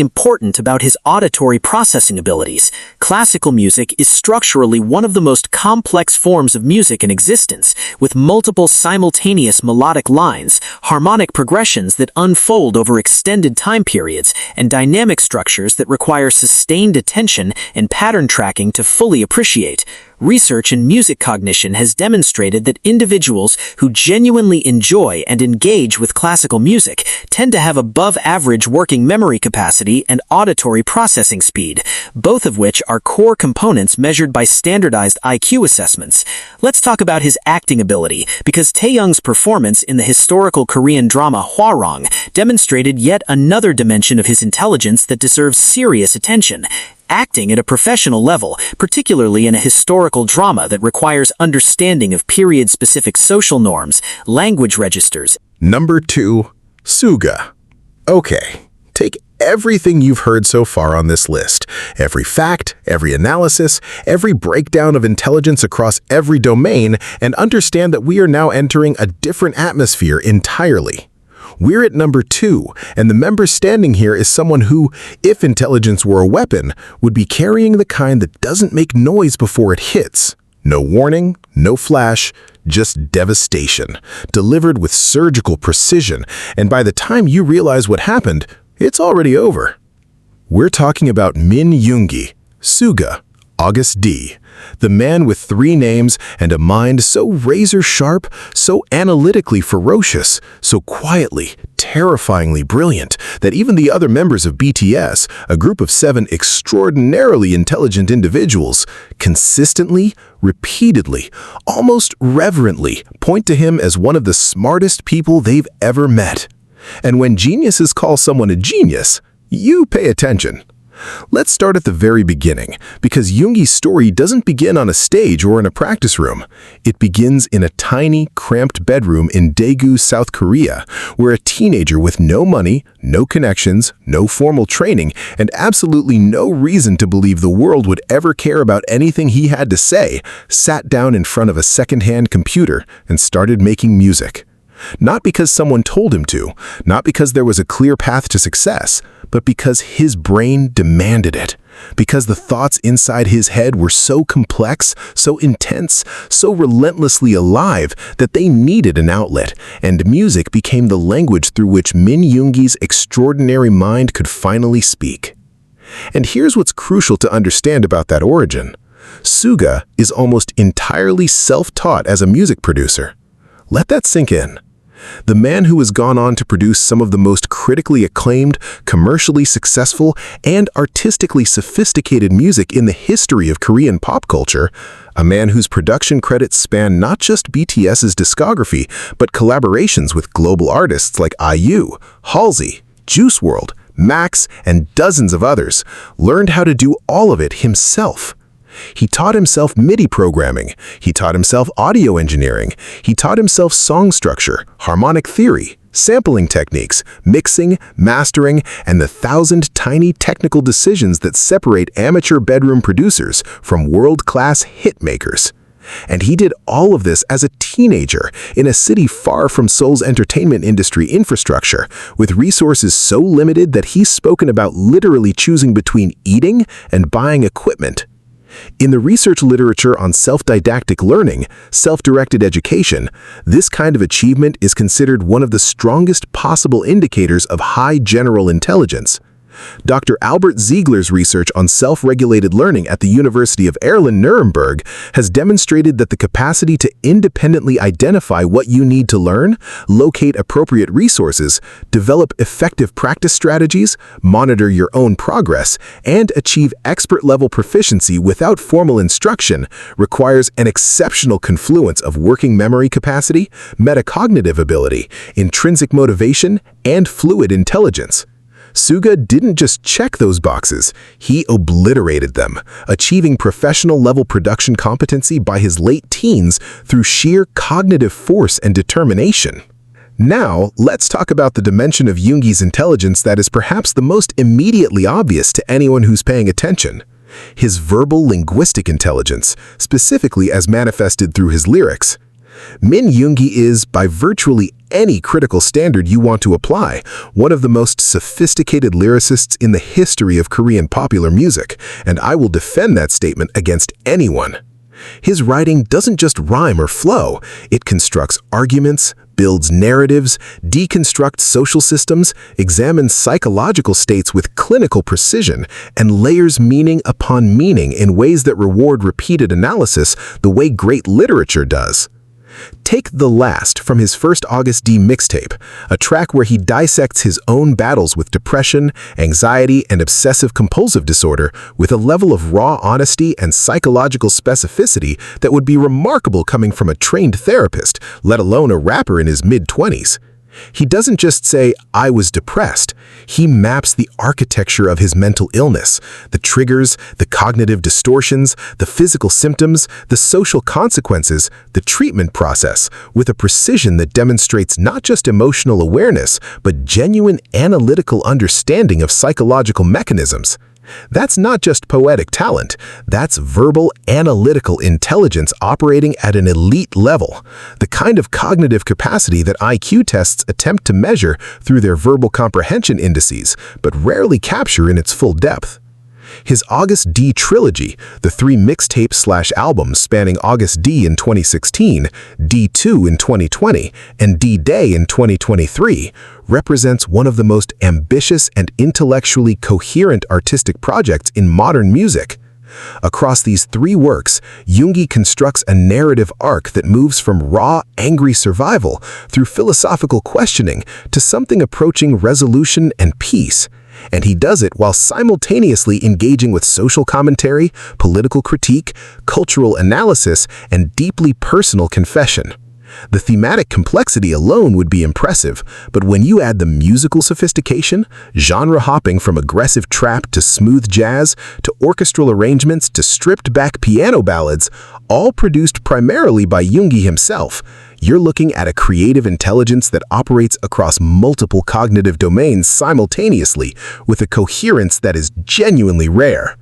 important about his auditory processing abilities. Classical music is structurally one of the most complex forms of music in existence, with multiple simultaneous melodic lines, harmonic progressions that unfold over extended time periods, and dynamic structures that require sustained attention and pattern tracking to fully appreciate. Research in music cognition has demonstrated that individuals who genuinely enjoy and engage with classical music tend to have above-average working memory capacity and auditory processing speed, both of which are core components measured by standardized IQ assessments. Let's talk about his acting ability, because Taehyung's performance in the historical Korean drama Hwarang demonstrated yet another dimension of his intelligence that deserves serious attention. Acting at a professional level, particularly in a historical drama that requires understanding of period-specific social norms, language registers. Number 2. Suga. Okay, take everything you've heard so far on this list, every fact, every analysis, every breakdown of intelligence across every domain, and understand that we are now entering a different atmosphere entirely. We're at number 2, and the member standing here is someone who, if intelligence were a weapon, would be carrying the kind that doesn't make noise before it hits. No warning, no flash, just devastation, delivered with surgical precision, and by the time you realize what happened, it's already over. We're talking about Min Yoongi, Suga, August D, the man with 3 names and a mind so razor-sharp, so analytically ferocious, so quietly, terrifyingly brilliant that even the other members of BTS, a group of 7 extraordinarily intelligent individuals, consistently, repeatedly, almost reverently point to him as one of the smartest people they've ever met. And when geniuses call someone a genius, you pay attention. Let's start at the very beginning, because Yoongi's story doesn't begin on a stage or in a practice room. It begins in a tiny, cramped bedroom in Daegu, South Korea, where a teenager with no money, no connections, no formal training, and absolutely no reason to believe the world would ever care about anything he had to say, sat down in front of a second-hand computer and started making music. Not because someone told him to, not because there was a clear path to success, but because his brain demanded it. Because the thoughts inside his head were so complex, so intense, so relentlessly alive that they needed an outlet, and music became the language through which Min Yoongi's extraordinary mind could finally speak. And here's what's crucial to understand about that origin. Suga is almost entirely self-taught as a music producer. Let that sink in. The man who has gone on to produce some of the most critically acclaimed, commercially successful, and artistically sophisticated music in the history of Korean pop culture, a man whose production credits span not just BTS's discography, but collaborations with global artists like IU, Halsey, Juice WRLD, Max, and dozens of others, learned how to do all of it himself. He taught himself MIDI programming, he taught himself audio engineering, he taught himself song structure, harmonic theory, sampling techniques, mixing, mastering, and the 1,000 tiny technical decisions that separate amateur bedroom producers from world-class hit makers. And he did all of this as a teenager in a city far from Seoul's entertainment industry infrastructure, with resources so limited that he's spoken about literally choosing between eating and buying equipment. In the research literature on self-didactic learning, self-directed education, this kind of achievement is considered one of the strongest possible indicators of high general intelligence. Dr. Albert Ziegler's research on self-regulated learning at the University of Erlangen-Nuremberg has demonstrated that the capacity to independently identify what you need to learn, locate appropriate resources, develop effective practice strategies, monitor your own progress, and achieve expert-level proficiency without formal instruction requires an exceptional confluence of working memory capacity, metacognitive ability, intrinsic motivation, and fluid intelligence. Suga didn't just check those boxes, he obliterated them, achieving professional-level production competency by his late teens through sheer cognitive force and determination. Now, let's talk about the dimension of Yoongi's intelligence that is perhaps the most immediately obvious to anyone who's paying attention. His verbal linguistic intelligence, specifically as manifested through his lyrics. Min Yoongi is, by virtually any critical standard you want to apply, one of the most sophisticated lyricists in the history of Korean popular music, and I will defend that statement against anyone. His writing doesn't just rhyme or flow, it constructs arguments, builds narratives, deconstructs social systems, examines psychological states with clinical precision, and layers meaning upon meaning in ways that reward repeated analysis the way great literature does. Take The Last from his first August D mixtape, a track where he dissects his own battles with depression, anxiety, and obsessive-compulsive disorder with a level of raw honesty and psychological specificity that would be remarkable coming from a trained therapist, let alone a rapper in his mid-20s. He doesn't just say, "I was depressed." He maps the architecture of his mental illness, the triggers, the cognitive distortions, the physical symptoms, the social consequences, the treatment process, with a precision that demonstrates not just emotional awareness, but genuine analytical understanding of psychological mechanisms. That's not just poetic talent, that's verbal analytical intelligence operating at an elite level, the kind of cognitive capacity that IQ tests attempt to measure through their verbal comprehension indices, but rarely capture in its full depth. His August D trilogy, the 3 mixtapes/albums spanning August D in 2016, D2 in 2020, and D-Day in 2023, represents one of the most ambitious and intellectually coherent artistic projects in modern music. Across these 3 works, Yoongi constructs a narrative arc that moves from raw, angry survival through philosophical questioning to something approaching resolution and peace. And he does it while simultaneously engaging with social commentary, political critique, cultural analysis, and deeply personal confession. The thematic complexity alone would be impressive, but when you add the musical sophistication, genre hopping from aggressive trap to smooth jazz, to orchestral arrangements to stripped-back piano ballads, all produced primarily by Yoongi himself, you're looking at a creative intelligence that operates across multiple cognitive domains simultaneously with a coherence that is genuinely rare.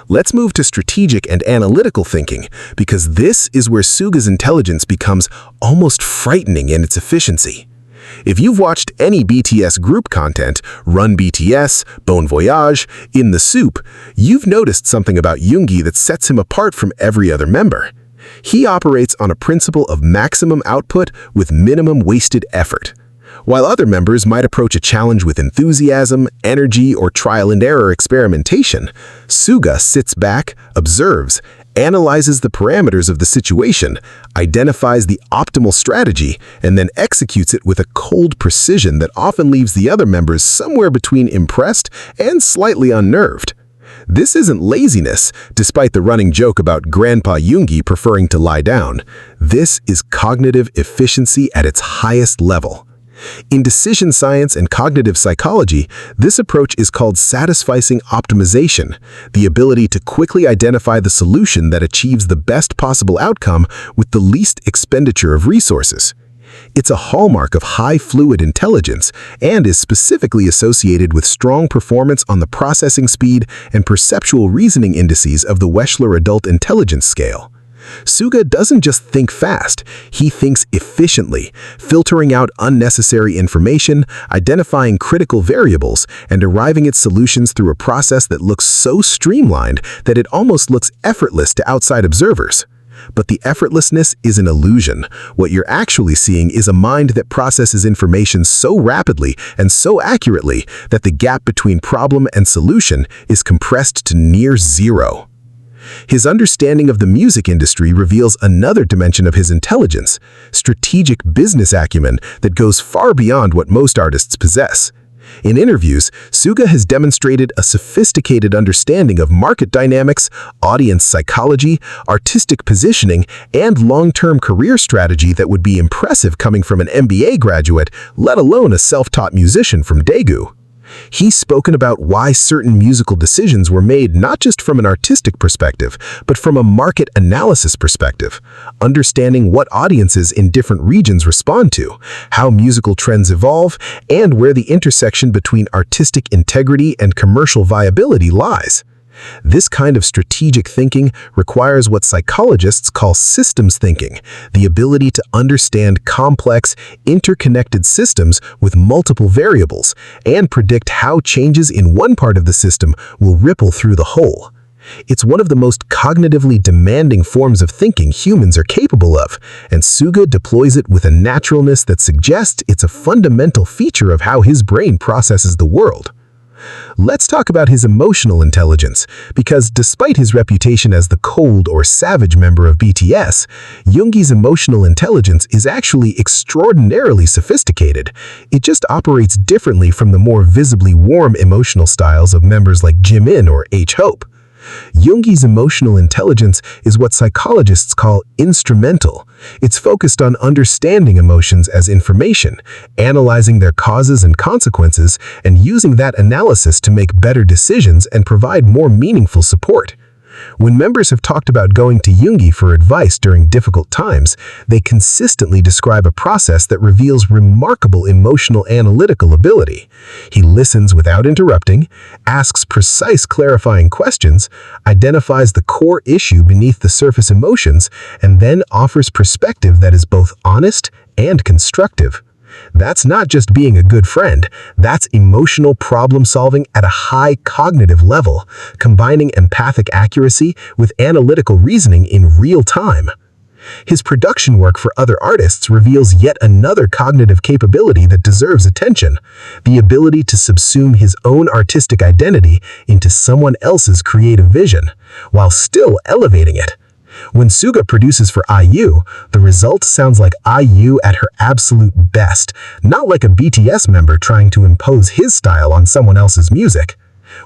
Let's move to strategic and analytical thinking, because this is where Suga's intelligence becomes almost frightening in its efficiency. If you've watched any BTS group content, Run BTS, Bon Voyage, In the Soup, you've noticed something about Yoongi that sets him apart from every other member. He operates on a principle of maximum output with minimum wasted effort. While other members might approach a challenge with enthusiasm, energy, or trial-and-error experimentation, Suga sits back, observes, analyzes the parameters of the situation, identifies the optimal strategy, and then executes it with a cold precision that often leaves the other members somewhere between impressed and slightly unnerved. This isn't laziness, despite the running joke about Grandpa Yoongi preferring to lie down. This is cognitive efficiency at its highest level. In decision science and cognitive psychology, this approach is called satisficing optimization, the ability to quickly identify the solution that achieves the best possible outcome with the least expenditure of resources. It's a hallmark of high fluid intelligence and is specifically associated with strong performance on the processing speed and perceptual reasoning indices of the Wechsler Adult Intelligence Scale. Suga doesn't just think fast, he thinks efficiently, filtering out unnecessary information, identifying critical variables, and arriving at solutions through a process that looks so streamlined that it almost looks effortless to outside observers. But the effortlessness is an illusion. What you're actually seeing is a mind that processes information so rapidly and so accurately that the gap between problem and solution is compressed to near zero. His understanding of the music industry reveals another dimension of his intelligence, strategic business acumen that goes far beyond what most artists possess. In interviews, Suga has demonstrated a sophisticated understanding of market dynamics, audience psychology, artistic positioning, and long-term career strategy that would be impressive coming from an MBA graduate, let alone a self-taught musician from Daegu. He's spoken about why certain musical decisions were made not just from an artistic perspective, but from a market analysis perspective, understanding what audiences in different regions respond to, how musical trends evolve, and where the intersection between artistic integrity and commercial viability lies. This kind of strategic thinking requires what psychologists call systems thinking, the ability to understand complex, interconnected systems with multiple variables and predict how changes in one part of the system will ripple through the whole. It's one of the most cognitively demanding forms of thinking humans are capable of, and Suga deploys it with a naturalness that suggests it's a fundamental feature of how his brain processes the world. Let's talk about his emotional intelligence, because despite his reputation as the cold or savage member of BTS, Yoongi's emotional intelligence is actually extraordinarily sophisticated. It just operates differently from the more visibly warm emotional styles of members like Jimin or H-Hope. Yoongi's emotional intelligence is what psychologists call instrumental. It's focused on understanding emotions as information, analyzing their causes and consequences, and using that analysis to make better decisions and provide more meaningful support. When members have talked about going to Yoongi for advice during difficult times, they consistently describe a process that reveals remarkable emotional analytical ability. He listens without interrupting, asks precise clarifying questions, identifies the core issue beneath the surface emotions, and then offers perspective that is both honest and constructive. That's not just being a good friend, that's emotional problem-solving at a high cognitive level, combining empathic accuracy with analytical reasoning in real time. His production work for other artists reveals yet another cognitive capability that deserves attention, the ability to subsume his own artistic identity into someone else's creative vision, while still elevating it. When Suga produces for IU, the result sounds like IU at her absolute best, not like a BTS member trying to impose his style on someone else's music.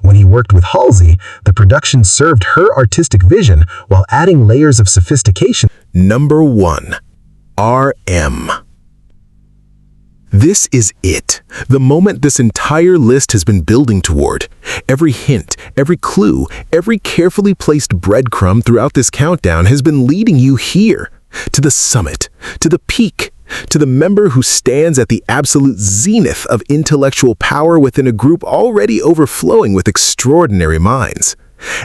When he worked with Halsey, the production served her artistic vision while adding layers of sophistication. Number 1. RM. This is it, the moment this entire list has been building toward. Every hint, every clue, every carefully placed breadcrumb throughout this countdown has been leading you here, to the summit, to the peak, to the member who stands at the absolute zenith of intellectual power within a group already overflowing with extraordinary minds.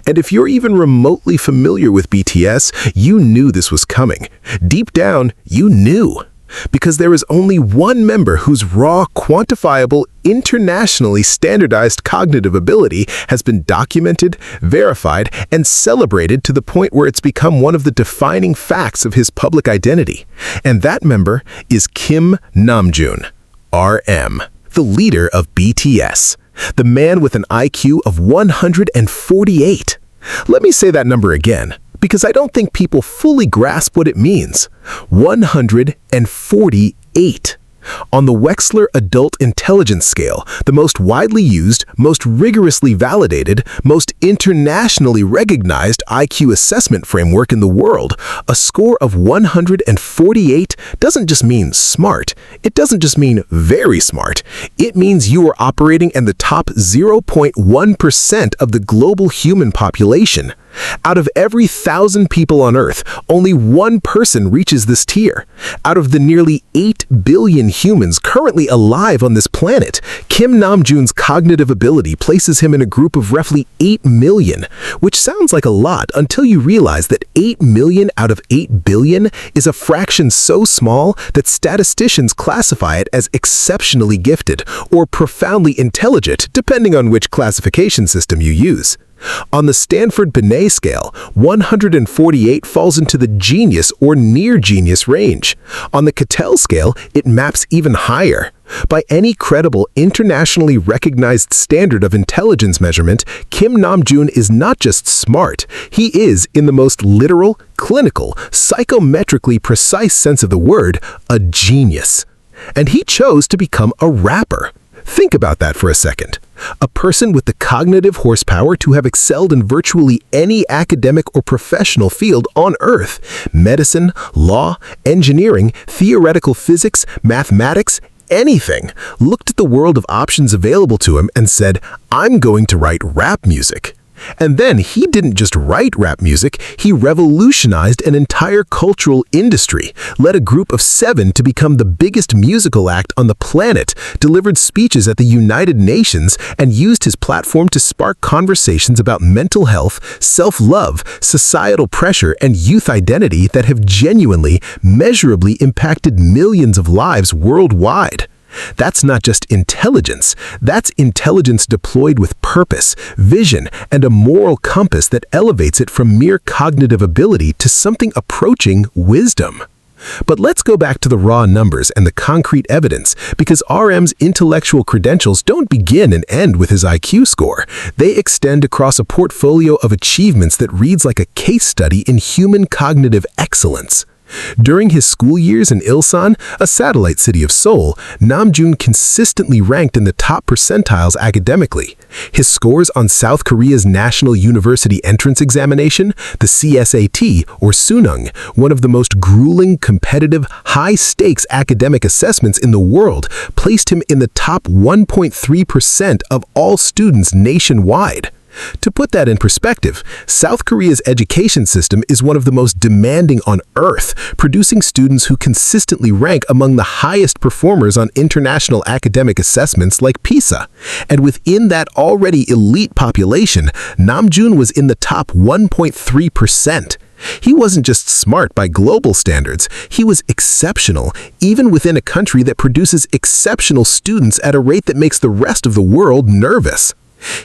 And if you're even remotely familiar with BTS, you knew this was coming. Deep down, you knew. Because there is only one member whose raw, quantifiable, internationally standardized cognitive ability has been documented, verified, and celebrated to the point where it's become one of the defining facts of his public identity. And that member is Kim Namjoon, RM, the leader of BTS, the man with an IQ of 148. Let me say that number again, because I don't think people fully grasp what it means. 148. On the Wechsler Adult Intelligence Scale, the most widely used, most rigorously validated, most internationally recognized IQ assessment framework in the world, a score of 148 doesn't just mean smart. It doesn't just mean very smart. It means you are operating in the top 0.1% of the global human population. Out of every 1,000 people on Earth, only one person reaches this tier. Out of the nearly 8 billion humans currently alive on this planet, Kim Namjoon's cognitive ability places him in a group of roughly 8 million, which sounds like a lot until you realize that 8 million out of 8 billion is a fraction so small that statisticians classify it as exceptionally gifted or profoundly intelligent, depending on which classification system you use. On the Stanford-Binet scale, 148 falls into the genius or near-genius range. On the Cattell scale, it maps even higher. By any credible, internationally recognized standard of intelligence measurement, Kim Namjoon is not just smart, he is, in the most literal, clinical, psychometrically precise sense of the word, a genius. And he chose to become a rapper. Think about that for a second. A person with the cognitive horsepower to have excelled in virtually any academic or professional field on Earth, medicine, law, engineering, theoretical physics, mathematics, anything, looked at the world of options available to him and said, I'm going to write rap music. And then he didn't just write rap music, he revolutionized an entire cultural industry, led a group of 7 to become the biggest musical act on the planet, delivered speeches at the United Nations, and used his platform to spark conversations about mental health, self-love, societal pressure, and youth identity that have genuinely, measurably impacted millions of lives worldwide. That's not just intelligence, that's intelligence deployed with purpose, vision, and a moral compass that elevates it from mere cognitive ability to something approaching wisdom. But let's go back to the raw numbers and the concrete evidence, because RM's intellectual credentials don't begin and end with his IQ score. They extend across a portfolio of achievements that reads like a case study in human cognitive excellence. During his school years in Ilsan, a satellite city of Seoul, Namjoon consistently ranked in the top percentiles academically. His scores on South Korea's National University Entrance Examination, the CSAT, or Sunung, one of the most grueling, competitive, high-stakes academic assessments in the world, placed him in the top 1.3% of all students nationwide. To put that in perspective, South Korea's education system is one of the most demanding on Earth, producing students who consistently rank among the highest performers on international academic assessments like PISA. And within that already elite population, Namjoon was in the top 1.3%. He wasn't just smart by global standards, he was exceptional, even within a country that produces exceptional students at a rate that makes the rest of the world nervous.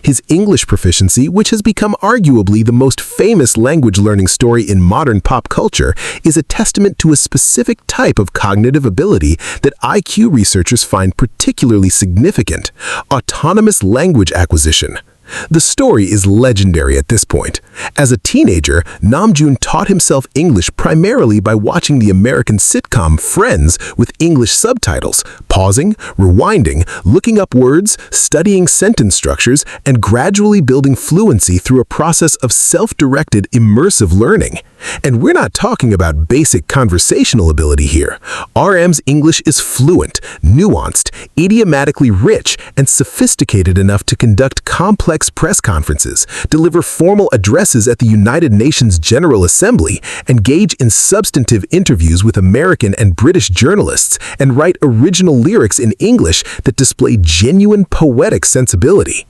His English proficiency, which has become arguably the most famous language learning story in modern pop culture, is a testament to a specific type of cognitive ability that IQ researchers find particularly significant: autonomous language acquisition. The story is legendary at this point. As a teenager, Namjoon taught himself English primarily by watching the American sitcom Friends with English subtitles, pausing, rewinding, looking up words, studying sentence structures, and gradually building fluency through a process of self-directed, immersive learning. And we're not talking about basic conversational ability here. RM's English is fluent, nuanced, idiomatically rich, and sophisticated enough to conduct complex press conferences, deliver formal addresses at the United Nations General Assembly, engage in substantive interviews with American and British journalists, and write original lyrics in English that display genuine poetic sensibility.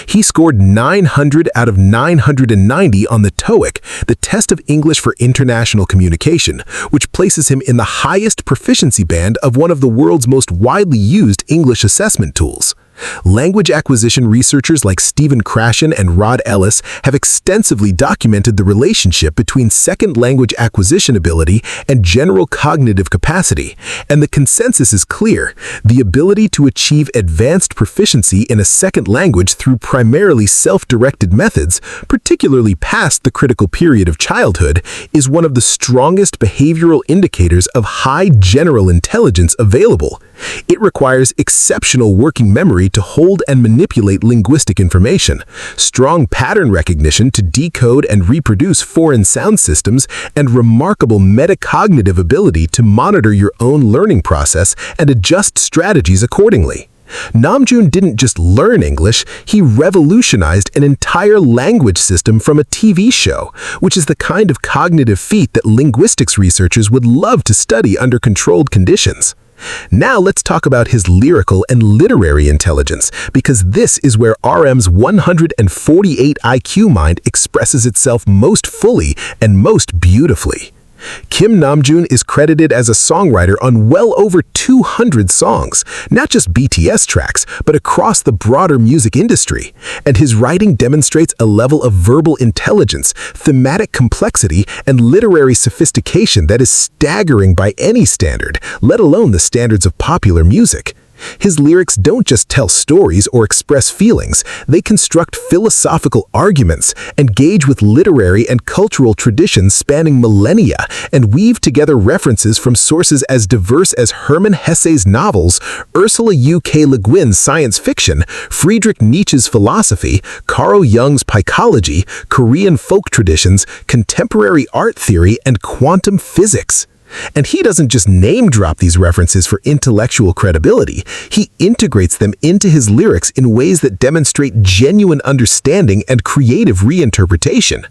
He scored 900 out of 990 on the TOEIC, the test of English for international communication, which places him in the highest proficiency band of one of the world's most widely used English assessment tools. Language acquisition researchers like Stephen Krashen and Rod Ellis have extensively documented the relationship between second language acquisition ability and general cognitive capacity, and the consensus is clear: the ability to achieve advanced proficiency in a second language through primarily self-directed methods, particularly past the critical period of childhood, is one of the strongest behavioral indicators of high general intelligence available. It requires exceptional working memory to hold and manipulate linguistic information, strong pattern recognition to decode and reproduce foreign sound systems, and remarkable metacognitive ability to monitor your own learning process and adjust strategies accordingly. Namjoon didn't just learn English, he revolutionized an entire language system from a TV show, which is the kind of cognitive feat that linguistics researchers would love to study under controlled conditions. Now let's talk about his lyrical and literary intelligence, because this is where RM's 148 IQ mind expresses itself most fully and most beautifully. Kim Namjoon is credited as a songwriter on well over 200 songs, not just BTS tracks, but across the broader music industry. And his writing demonstrates a level of verbal intelligence, thematic complexity, and literary sophistication that is staggering by any standard, let alone the standards of popular music. His lyrics don't just tell stories or express feelings, they construct philosophical arguments, engage with literary and cultural traditions spanning millennia, and weave together references from sources as diverse as Hermann Hesse's novels, Ursula K. Le Guin's science fiction, Friedrich Nietzsche's philosophy, Carl Jung's psychology, Korean folk traditions, contemporary art theory, and quantum physics. And he doesn't just name-drop these references for intellectual credibility, he integrates them into his lyrics in ways that demonstrate genuine understanding and creative reinterpretation.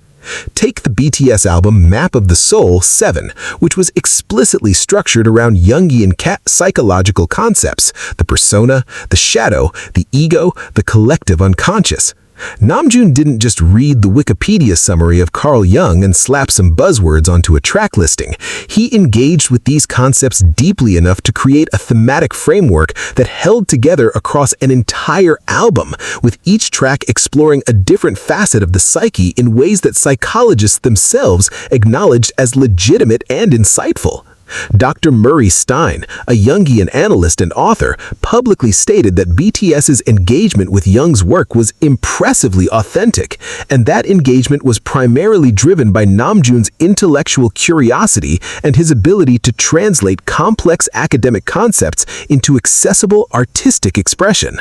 Take the BTS album Map of the Soul 7, which was explicitly structured around Jungian psychological concepts: the persona, the shadow, the ego, the collective unconscious. Namjoon didn't just read the Wikipedia summary of Carl Jung and slap some buzzwords onto a track listing. He engaged with these concepts deeply enough to create a thematic framework that held together across an entire album, with each track exploring a different facet of the psyche in ways that psychologists themselves acknowledged as legitimate and insightful. Dr. Murray Stein, a Jungian analyst and author, publicly stated that BTS's engagement with Jung's work was impressively authentic, and that engagement was primarily driven by Namjoon's intellectual curiosity and his ability to translate complex academic concepts into accessible artistic expression.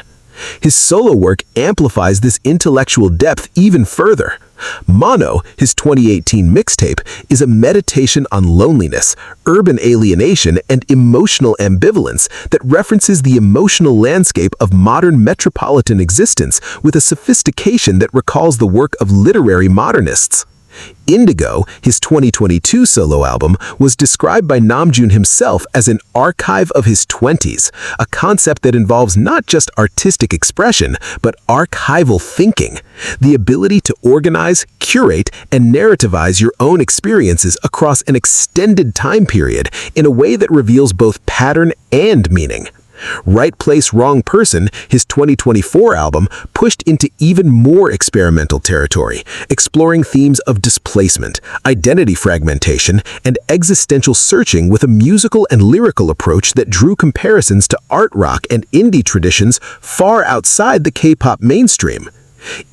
His solo work amplifies this intellectual depth even further. Mono, his 2018 mixtape, is a meditation on loneliness, urban alienation, and emotional ambivalence that references the emotional landscape of modern metropolitan existence with a sophistication that recalls the work of literary modernists. Indigo, his 2022 solo album, was described by Namjoon himself as an archive of his 20s, a concept that involves not just artistic expression, but archival thinking, the ability to organize, curate, and narrativize your own experiences across an extended time period in a way that reveals both pattern and meaning. Right Place, Wrong Person, his 2024 album, pushed into even more experimental territory, exploring themes of displacement, identity fragmentation, and existential searching with a musical and lyrical approach that drew comparisons to art rock and indie traditions far outside the K-pop mainstream.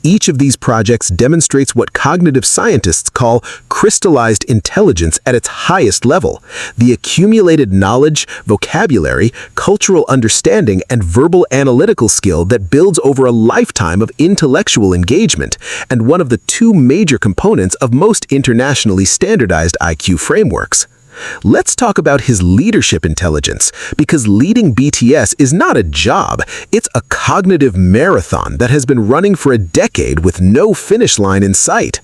Each of these projects demonstrates what cognitive scientists call crystallized intelligence at its highest level, the accumulated knowledge, vocabulary, cultural understanding, and verbal analytical skill that builds over a lifetime of intellectual engagement, and one of the two major components of most internationally standardized IQ frameworks. Let's talk about his leadership intelligence, because leading BTS is not a job, it's a cognitive marathon that has been running for a decade with no finish line in sight.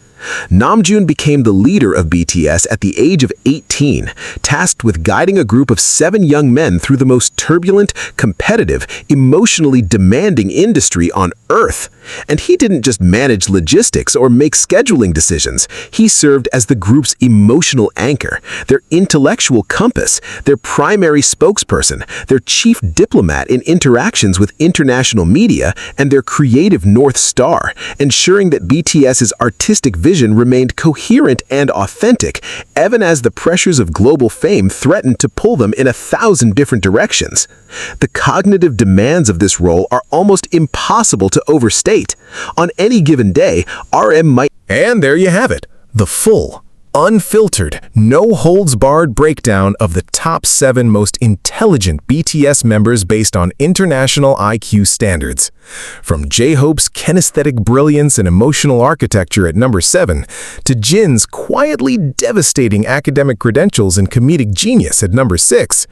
Namjoon became the leader of BTS at the age of 18, tasked with guiding a group of 7 young men through the most turbulent, competitive, emotionally demanding industry on Earth. And he didn't just manage logistics or make scheduling decisions. He served as the group's emotional anchor, their intellectual compass, their primary spokesperson, their chief diplomat in interactions with international media, and their creative North Star, ensuring that BTS's artistic vision remained coherent and authentic, even as the pressures of global fame threatened to pull them in 1,000 different directions. The cognitive demands of this role are almost impossible to overstate. On any given day, RM might... And there you have it, the full, unfiltered, no-holds-barred breakdown of the top 7 most intelligent BTS members based on international IQ standards. From J-Hope's kinesthetic brilliance and emotional architecture at number 7, to Jin's quietly devastating academic credentials and comedic genius at number 6,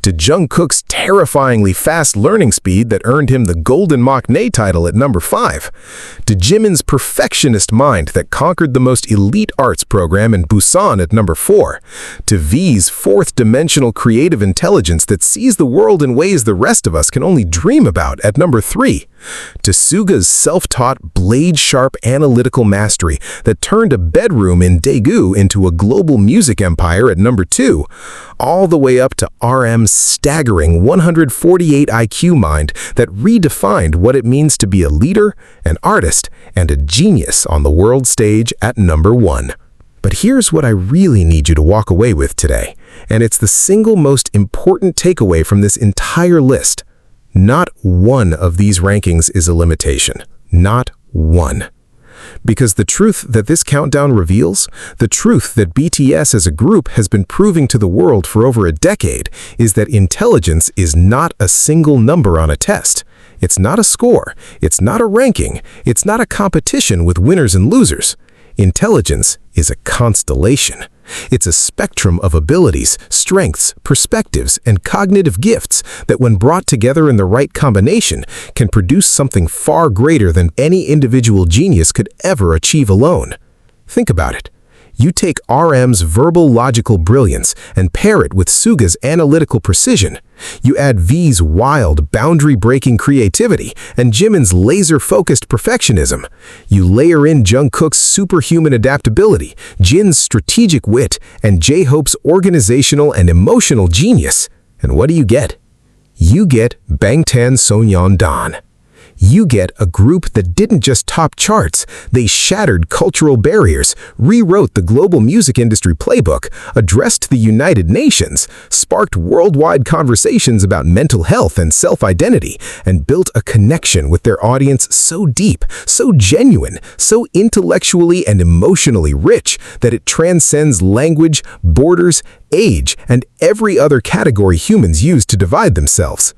to Jungkook's terrifyingly fast learning speed that earned him the Golden Maknae title at number 5, to Jimin's perfectionist mind that conquered the most elite arts program in Busan at number 4, to V's fourth-dimensional creative intelligence that sees the world in ways the rest of us can only dream about at number 3, to Suga's self-taught, blade-sharp analytical mastery that turned a bedroom in Daegu into a global music empire at number 2, all the way up to RM's staggering 148 IQ mind that redefined what it means to be a leader, an artist, and a genius on the world stage at number 1. But here's what I really need you to walk away with today, and it's the single most important takeaway from this entire list. Not one of these rankings is a limitation. Not one. Because the truth that this countdown reveals, the truth that BTS as a group has been proving to the world for over a decade, is that intelligence is not a single number on a test. It's not a score. It's not a ranking. It's not a competition with winners and losers. Intelligence is a constellation. It's a spectrum of abilities, strengths, perspectives, and cognitive gifts that, when brought together in the right combination, can produce something far greater than any individual genius could ever achieve alone. Think about it. You take RM's verbal logical brilliance and pair it with Suga's analytical precision. You add V's wild, boundary-breaking creativity and Jimin's laser-focused perfectionism. You layer in Jungkook's superhuman adaptability, Jin's strategic wit, and J-Hope's organizational and emotional genius. And what do you get? You get Bangtan Sonyeondan. You get a group that didn't just top charts, they shattered cultural barriers, rewrote the global music industry playbook, addressed the United Nations, sparked worldwide conversations about mental health and self-identity, and built a connection with their audience so deep, so genuine, so intellectually and emotionally rich that it transcends language, borders, age, and every other category humans use to divide themselves.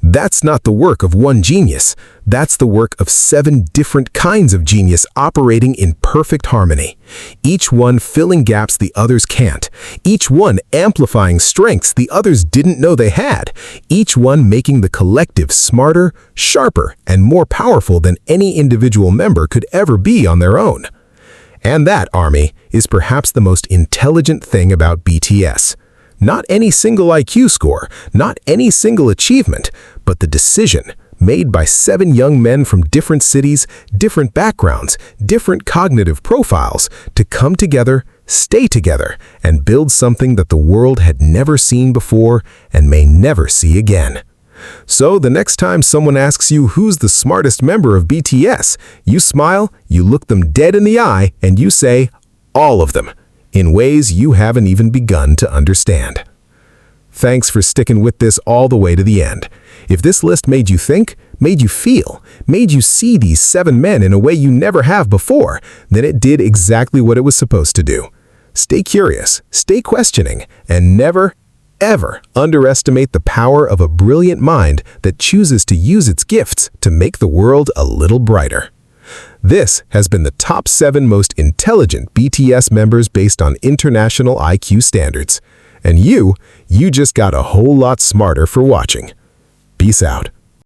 That's not the work of one genius. That's the work of 7 different kinds of genius operating in perfect harmony. Each one filling gaps the others can't. Each one amplifying strengths the others didn't know they had. Each one making the collective smarter, sharper, and more powerful than any individual member could ever be on their own. And that, Army, is perhaps the most intelligent thing about BTS. Not any single IQ score, not any single achievement, but the decision made by 7 young men from different cities, different backgrounds, different cognitive profiles to come together, stay together, and build something that the world had never seen before and may never see again. So the next time someone asks you who's the smartest member of BTS, you smile, you look them dead in the eye, and you say, all of them, in ways you haven't even begun to understand. Thanks for sticking with this all the way to the end. If this list made you think, made you feel, made you see these 7 men in a way you never have before, then it did exactly what it was supposed to do. Stay curious, stay questioning, and never, ever underestimate the power of a brilliant mind that chooses to use its gifts to make the world a little brighter. This has been the top 7 most intelligent BTS members based on international IQ standards. And you just got a whole lot smarter for watching. Peace out.